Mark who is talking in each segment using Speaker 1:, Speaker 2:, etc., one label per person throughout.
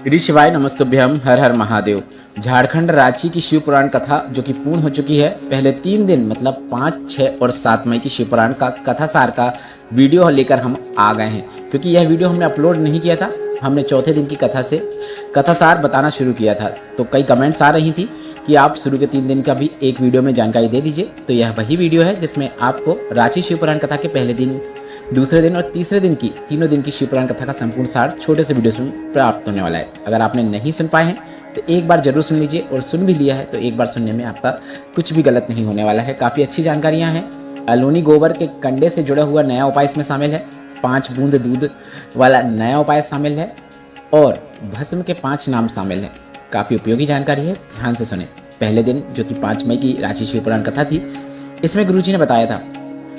Speaker 1: श्री शिवाय नमस्तुभ्यम हर हर महादेव। झारखंड रांची की शिव पुराण कथा जो कि पूर्ण हो चुकी है। पहले 3 दिन मतलब 5, 6 और 7 मई की शिव पुराण का कथा सार का वीडियो लेकर हम आ गए हैं, क्योंकि यह वीडियो हमने अपलोड नहीं किया था। हमने चौथे दिन की कथा से कथा सार बताना शुरू किया था, तो कई कमेंट्स आ रही थी कि आप शुरू के 3 दिन का भी एक वीडियो में जानकारी दे दीजिए। तो यह वही वीडियो है जिसमें आपको रांची शिव पुराण कथा के पहले दिन, दूसरे दिन और तीसरे दिन की तीनों दिन की शिव पुराण कथा का संपूर्ण सार छोटे से वीडियो में प्राप्त होने वाला है। अगर आपने नहीं सुन पाए हैं तो एक बार जरूर सुन लीजिए, और सुन भी लिया है तो एक बार सुनने में आपका कुछ भी गलत नहीं होने वाला है। काफ़ी अच्छी जानकारियाँ हैं। अलोनी गोबर के कंडे से जुड़ा हुआ नया उपाय इसमें शामिल है। 5 बूंद दूध वाला नया उपाय शामिल है और भस्म के 5 नाम शामिल है। काफ़ी उपयोगी जानकारी है, ध्यान से सुने। पहले दिन जो कि 5 मई की रांची शिव पुराण कथा थी, इसमें गुरुजी ने बताया था।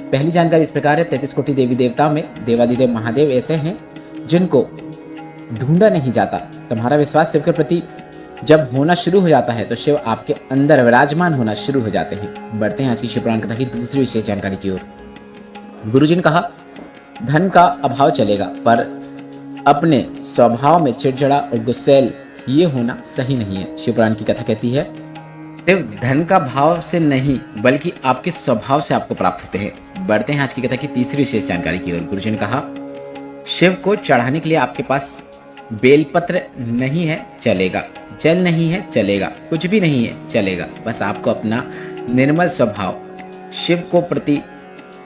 Speaker 1: पहली जानकारी इस प्रकार है। 33 कोटि देवी देवताओं में देवादिदेव महादेव ऐसे हैं जिनको ढूंढा नहीं जाता। तुम्हारा विश्वास शिव के प्रति जब होना शुरू हो जाता है तो शिव आपके अंदर विराजमान होना शुरू हो जाते हैं। बढ़ते हैं आज की शिव पुराण कथा की दूसरी विशेष जानकारी की ओर। गुरुजी ने कहा, धन का अभाव चलेगा, पर अपने स्वभाव में चिड़चिड़ा और गुस्सैल ये होना सही नहीं है। शिव पुराण की कथा कहती है, सिर्फ धन का भाव से नहीं बल्कि आपके स्वभाव से आपको प्राप्त होते हैं। बढ़ते हैं आज की कथा की तीसरी विशेष जानकारी की ओर। गुरुजी ने कहा, शिव को चढ़ाने के लिए आपके पास बेलपत्र नहीं है चलेगा, जल नहीं है चलेगा, कुछ भी नहीं है चलेगा। बस आपको अपना निर्मल स्वभाव, शिव को प्रति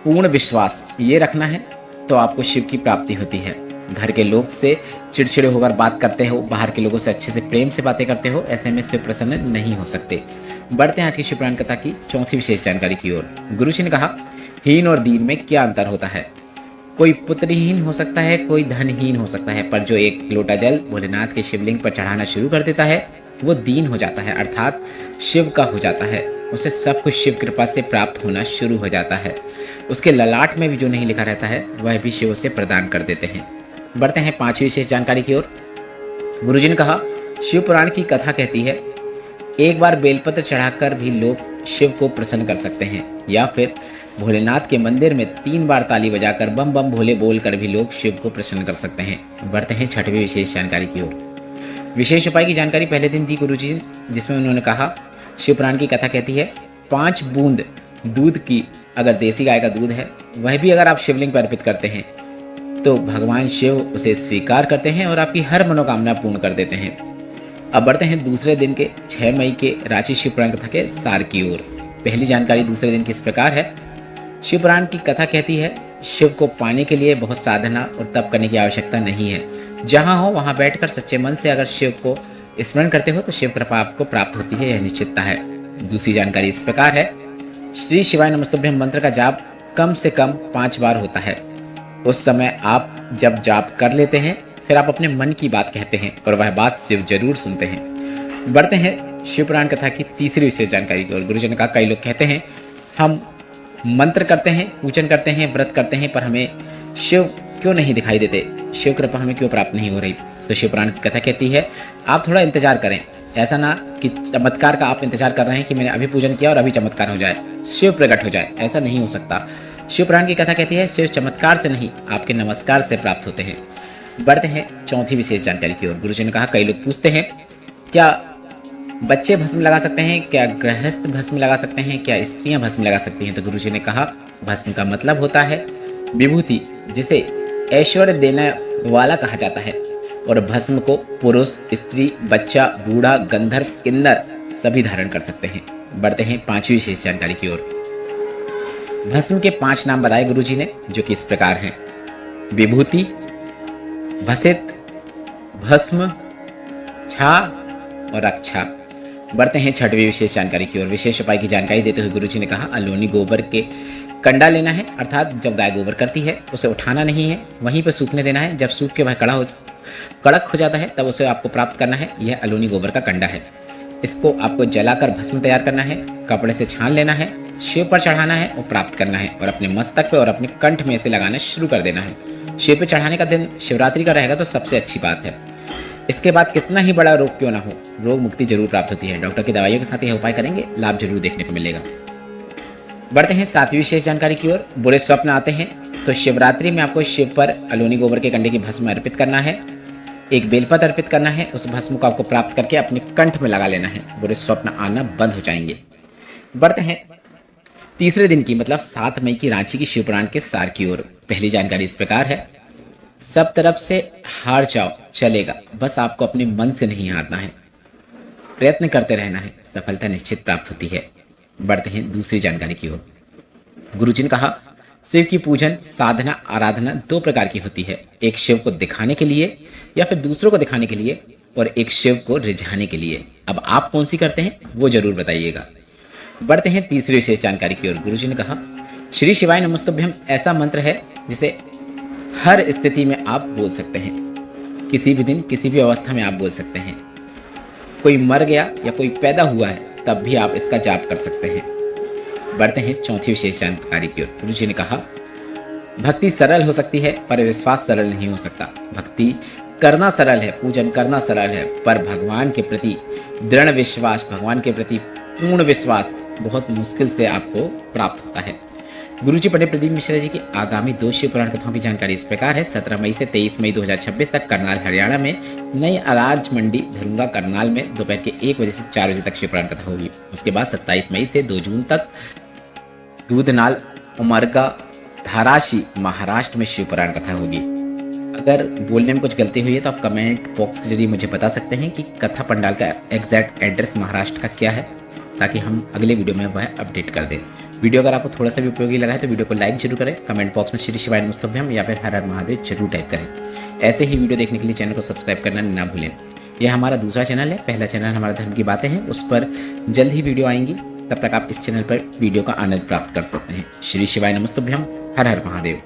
Speaker 1: पूर्ण विश्वास ये रखना है, तो आपको शिव की प्राप्ति होती है। घर के लोग से चिड़चिड़े होकर बात करते हो, बाहर के लोगों से अच्छे से प्रेम से बातें करते हो, ऐसे में शिव प्रसन्न नहीं हो सकते। बढ़ते हैं आज की शिव पुराण कथा की चौथी विशेष जानकारी की ओर। गुरुजी ने कहा, हीन और दीन में क्या अंतर होता है? कोई पुत्रहीन हो सकता है, कोई धनहीन हो सकता है, पर जो एक लोटा जल भोलेनाथ के शिवलिंग पर चढ़ाना शुरू कर देता है वो दीन हो जाता है, अर्थात शिव का हो जाता है। उसे सब कुछ शिव कृपा से प्राप्त होना शुरू हो जाता है। उसके ललाट में भी जो नहीं लिखा रहता है वह भी शिव उसे प्रदान कर देते हैं। बढ़ते हैं पांचवी विशेष जानकारी की ओर। गुरुजी ने कहा, शिव पुराण की कथा कहती है, एक बार बेलपत्र चढ़ाकर भी लोग शिव को प्रसन्न कर सकते हैं, या फिर भोलेनाथ के मंदिर में 3 बार ताली बजाकर बम बम भोले बोलकर भी लोग शिव को प्रसन्न कर सकते हैं। बढ़ते हैं छठवीं विशेष जानकारी की ओर। विशेष उपाय की जानकारी पहले दिन दी गुरुजी ने, जिसमें उन्होंने कहा, शिव पुराण की कथा कहती है, 5 बूंद दूध की, अगर देसी गाय का दूध है वह भी अगर आप शिवलिंग पर अर्पित करते हैं तो भगवान शिव उसे स्वीकार करते हैं और आपकी हर मनोकामना पूर्ण कर देते हैं। अब बढ़ते हैं दूसरे दिन के 6 मई के रांची शिव पुराण कथा के सार की ओर। पहली जानकारी दूसरे दिन की इस प्रकार है। शिव पुराण की कथा कहती है, शिव को पाने के लिए बहुत साधना और तप करने की आवश्यकता नहीं है। जहाँ हो वहाँ बैठकर सच्चे मन से अगर शिव को स्मरण करते हो तो शिव कृपा आपको प्राप्त होती है, यह निश्चितता है। दूसरी जानकारी इस प्रकार है। श्री शिवाय नमस्तुभ्यम मंत्र का जाप कम से कम 5 बार होता है। उस समय आप जब जाप कर लेते हैं फिर आप अपने मन की बात कहते हैं और वह बात शिव जरूर सुनते हैं। बढ़ते हैं शिव पुराण कथा की तीसरी विशेष जानकारी की ओर। गुरुजी ने कहा, कई लोग कहते हैं हम मंत्र करते हैं, पूजन करते हैं, व्रत करते हैं, पर हमें शिव क्यों नहीं दिखाई देते, शिव कृपा हमें क्यों प्राप्त नहीं हो रही। तो शिव पुराण की कथा कहती है, आप थोड़ा इंतजार करें। ऐसा ना कि चमत्कार का आप इंतजार कर रहे हैं कि मैंने अभी पूजन किया और अभी चमत्कार हो जाए, शिव प्रकट हो जाए, ऐसा नहीं हो सकता। शिव पुराण की कथा कहती है, शिव चमत्कार से नहीं आपके नमस्कार से प्राप्त होते हैं। बढ़ते हैं चौथी विशेष जानकारी की ओर। गुरुजी ने कहा, कई लोग पूछते हैं, क्या बच्चे भस्म लगा सकते हैं, क्या गृहस्थ भस्म लगा सकते हैं, क्या स्त्रियां भस्म लगा सकती हैं? तो गुरुजी ने कहा, भस्म का मतलब होता है विभूति, जिसे ऐश्वर्य देने वाला कहा जाता है, और भस्म को पुरुष, स्त्री, बच्चा, बूढ़ा, गंधर्व, किन्नर सभी धारण कर सकते हैं। बढ़ते हैं पांचवी विशेष जानकारी की ओर। भस्म के 5 नाम बताए गुरुजी ने, जो कि इस प्रकार हैं, विभूति, भसित, भस्म, छा और अक्षा। बढ़ते हैं छठवीं विशेष जानकारी की ओर। विशेष उपाय की जानकारी देते हुए गुरुजी ने कहा, अलोनी गोबर के कंडा लेना है, अर्थात जब गाय गोबर करती है उसे उठाना नहीं है, वहीं पर सूखने देना है। जब सूख के वह कड़क हो जाता है तब उसे आपको प्राप्त करना है। यह अलोनी गोबर का कंडा है। इसको आपको जलाकर भस्म तैयार करना है, कपड़े से छान लेना है, शिव पर चढ़ाना है और प्राप्त करना है, और अपने मस्तक पे और अपने कंठ में इसे लगाना शुरू कर देना है। शिव पे चढ़ाने का दिन शिवरात्रि का रहेगा तो सबसे अच्छी बात है। इसके बाद कितना ही बड़ा रोग क्यों ना हो, रोग मुक्ति जरूर प्राप्त होती है। डॉक्टर की दवाइयों के साथ यह उपाय करेंगे, लाभ जरूर देखने को मिलेगा। बढ़ते हैं सातवीं विशेष जानकारी की ओर। बुरे स्वप्न आते हैं तो शिवरात्रि में आपको शिव पर अलोनी गोबर के कंडे की भस्म अर्पित करना है। एक बेलपत्र अर्पित करना है। उस भस्म को आपको प्राप्त करके अपने कंठ में लगा लेना है। बुरे स्वप्न आना बंद हो जाएंगे। बढ़ते हैं तीसरे दिन की मतलब 7 मई की रांची की शिव पुराण के सार की ओर। पहली जानकारी इस प्रकार है, सब तरफ से हार जाओ चलेगा, बस आपको अपने मन से नहीं हारना है, प्रयत्न करते रहना है, सफलता निश्चित प्राप्त होती है। बढ़ते हैं दूसरी जानकारी की ओर। गुरुजी ने कहा, शिव की पूजन साधना आराधना 2 प्रकार की होती है, एक शिव को दिखाने के लिए या फिर दूसरों को दिखाने के लिए, और एक शिव को रिझाने के लिए। अब आप कौन सी करते हैं वो जरूर बताइएगा। बढ़ते हैं तीसरी विशेष जानकारी की ओर। गुरुजी ने कहा, श्री शिवाय नमस्तुभ्यम ऐसा मंत्र है जिसे हर स्थिति में आप बोल सकते हैं। किसी भी दिन किसी भी अवस्था में आप बोल सकते हैं। कोई मर गया या कोई पैदा हुआ है तब भी आप इसका जाप कर सकते हैं। बढ़ते हैं चौथी विशेष जानकारी की ओर। गुरुजी ने कहा, भक्ति सरल हो सकती है पर विश्वास सरल नहीं हो सकता। भक्ति करना सरल है, पूजन करना सरल है, पर भगवान के प्रति दृढ़ विश्वास, भगवान के प्रति पूर्ण विश्वास बहुत मुश्किल से आपको प्राप्त होता है। गुरुजी पंडित प्रदीप मिश्रा जी की आगामी 2 शिव पुराण कथाओं की जानकारी इस प्रकार है। 17 मई से 23 मई 2026 तक करनाल हरियाणा में नई अराज मंडी धरुंगा करनाल में दोपहर के 1 बजे से 4 बजे तक शिव पुराण कथा होगी। उसके बाद 27 मई से 2 जून तक दूधनाल उमरगा धाराशी महाराष्ट्र में शिव पुराण कथा होगी। अगर बोलने में कुछ गलती हुई है तो आप कमेंट बॉक्स के जरिए मुझे बता सकते हैं कि कथा पंडाल का एग्जैक्ट एड्रेस महाराष्ट्र का क्या है, ताकि हम अगले वीडियो में वह अपडेट कर दें। वीडियो अगर आपको थोड़ा सा भी उपयोगी लगा है तो वीडियो को लाइक जरूर करें, कमेंट बॉक्स में श्री शिवाय नमस्तुभ्यम या फिर हर हर महादेव जरूर टाइप करें। ऐसे ही वीडियो देखने के लिए चैनल को सब्सक्राइब करना ना भूलें। यह हमारा दूसरा चैनल है, पहला चैनल हमारा धर्म की बातें हैं, उस पर जल्द ही वीडियो आएंगी। तब तक आप इस चैनल पर वीडियो का आनंद प्राप्त कर सकते हैं। श्री शिवाय नमस्तुभ्यम, हर हर महादेव।